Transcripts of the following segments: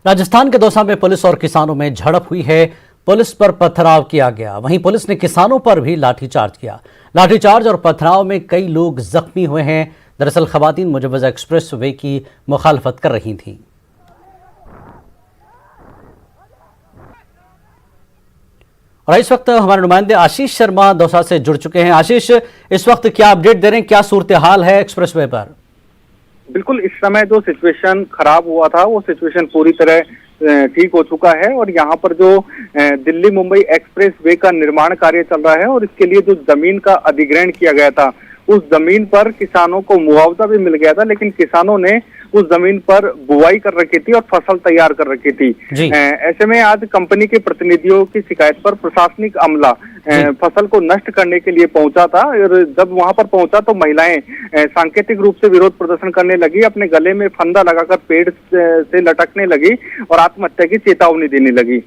राजस्थान के दौसा में पुलिस और किसानों में झड़प हुई है। पुलिस पर पथराव किया गया, वहीं पुलिस ने किसानों पर भी लाठीचार्ज किया। लाठीचार्ज और पथराव में कई लोग जख्मी हुए हैं। दरअसल खवातीन मुजव्वज़ा एक्सप्रेस वे की मुखालफत कर रही थीं। और इस वक्त हमारे नुमाइंदे आशीष शर्मा दौसा से जुड़ चुके हैं। आशीष, इस वक्त क्या अपडेट दे रहे हैं, क्या सूरत हाल है एक्सप्रेस वे पर? बिल्कुल, इस समय जो सिचुएशन खराब हुआ था वो सिचुएशन पूरी तरह ठीक हो चुका है। और यहाँ पर जो दिल्ली मुंबई एक्सप्रेस वे का निर्माण कार्य चल रहा है और इसके लिए जो जमीन का अधिग्रहण किया गया था, उस जमीन पर किसानों को मुआवजा भी मिल गया था, लेकिन किसानों ने उस जमीन पर बुआई कर रखी थी और फसल तैयार कर रखी थी। ऐसे में आज कंपनी के प्रतिनिधियों की शिकायत पर प्रशासनिक अमला फसल को नष्ट करने के लिए पहुंचा था। और जब वहां पर पहुंचा तो महिलाएं सांकेतिक रूप से विरोध प्रदर्शन करने लगी, अपने गले में फंदा लगाकर पेड़ से लटकने लगी और आत्महत्या की चेतावनी देने लगी।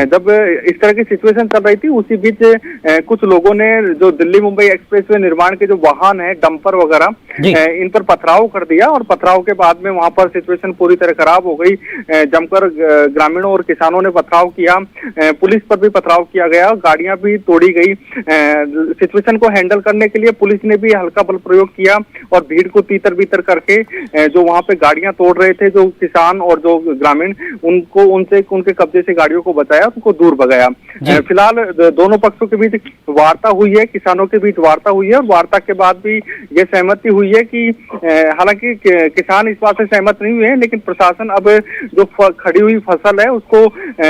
जब इस तरह की सिचुएशन चल रही थी, उसी बीच कुछ लोगों ने जो दिल्ली मुंबई एक्सप्रेस वे निर्माण के जो वाहन है, डंपर वगैरह, इन पर पथराव कर दिया। और पथराव के बाद में वहां पर सिचुएशन पूरी तरह खराब हो गई। जमकर ग्रामीणों और किसानों ने पथराव किया, पुलिस पर भी पथराव किया गया, गाड़ियां भी तोड़ी गई। सिचुएशन को हैंडल करने के लिए पुलिस ने भी हल्का बल प्रयोग किया और भीड़ को तीतर बीतर करके जो वहां पे गाड़ियां तोड़ रहे थे, जो किसान और जो ग्रामीण, उनके कब्जे से गाड़ियों को बचाया, उनको दूर भगाया। फिलहाल दोनों पक्षों के बीच वार्ता हुई है, किसानों के बीच वार्ता हुई है और वार्ता के बाद भी ये सहमति हुई है कि हालांकि किसान इस बात से सहमत नहीं हुए हैं, लेकिन प्रशासन अब जो खड़ी हुई फसल है उसको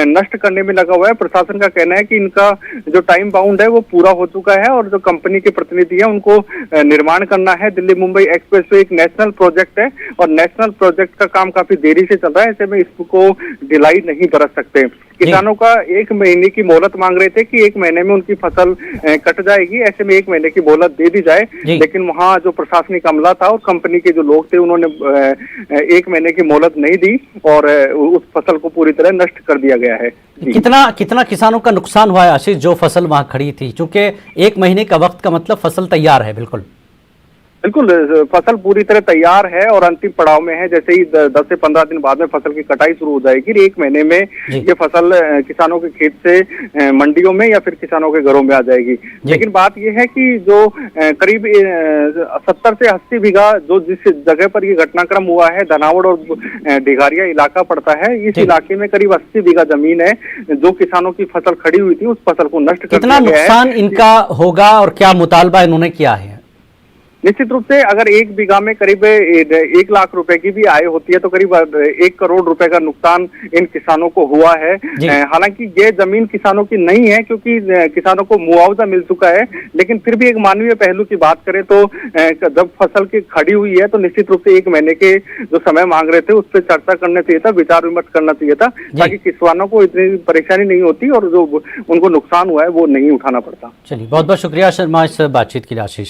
नष्ट करने में लगा हुआ है। प्रशासन का कहना है कि इनका जो टाइम बाउंड है वो पूरा हो चुका है और जो कंपनी के प्रतिनिधि हैं उनको निर्माण करना है। दिल्ली मुंबई एक्सप्रेस वे एक नेशनल प्रोजेक्ट है और नेशनल प्रोजेक्ट का काम काफी देरी से चल रहा है, ऐसे में इसको ढिलाई नहीं बरत सकते। किसानों का 1 महीने की मोहलत मांग रहे थे कि 1 महीने में उनकी फसल कट जाएगी, ऐसे में 1 महीने की मोहलत दे दी जाए, लेकिन वहां जो प्रशासनिक अमला था और कंपनी के जो लोग थे उन्होंने 1 महीने की मोहलत नहीं दी और उस फसल को पूरी तरह नष्ट कर दिया गया है। कितना किसानों का नुकसान हुआ है आशीष, जो फसल वहां खड़ी थी? क्योंकि 1 महीने का वक्त का मतलब फसल तैयार है। बिल्कुल फसल पूरी तरह तैयार है और अंतिम पड़ाव में है। जैसे ही 10 से 15 दिन बाद में फसल की कटाई शुरू हो जाएगी, 1 महीने में ये फसल किसानों के खेत से मंडियों में या फिर किसानों के घरों में आ जाएगी। लेकिन बात ये है कि जो करीब 70 से 80 बीघा जो जिस जगह पर ये घटनाक्रम हुआ है, धनावड़ और ढिगारिया इलाका पड़ता है, इस इलाके में करीब 80 बीघा जमीन है जो किसानों की फसल खड़ी हुई थी, उस फसल को नष्ट कर दिया गया है। कितना नुकसान इनका होगा और क्या मुतालबा इन्होंने किया है? निश्चित रूप से अगर 1 बीघा में करीब 1 लाख रुपए की भी आय होती है तो करीब 1 करोड़ रुपए का नुकसान इन किसानों को हुआ है। हालांकि ये जमीन किसानों की नहीं है क्योंकि किसानों को मुआवजा मिल चुका है, लेकिन फिर भी एक मानवीय पहलू की बात करें तो जब फसल की खड़ी हुई है तो निश्चित रूप से 1 महीने के जो समय मांग रहे थे उस पर चर्चा करना चाहिए था, विचार विमर्श करना चाहिए था, ताकि किसानों को इतनी परेशानी नहीं होती और जो उनको नुकसान हुआ है वो नहीं उठाना पड़ता। चलिए, बहुत बहुत शुक्रिया शर्मा इस बातचीत के लिए आशीष।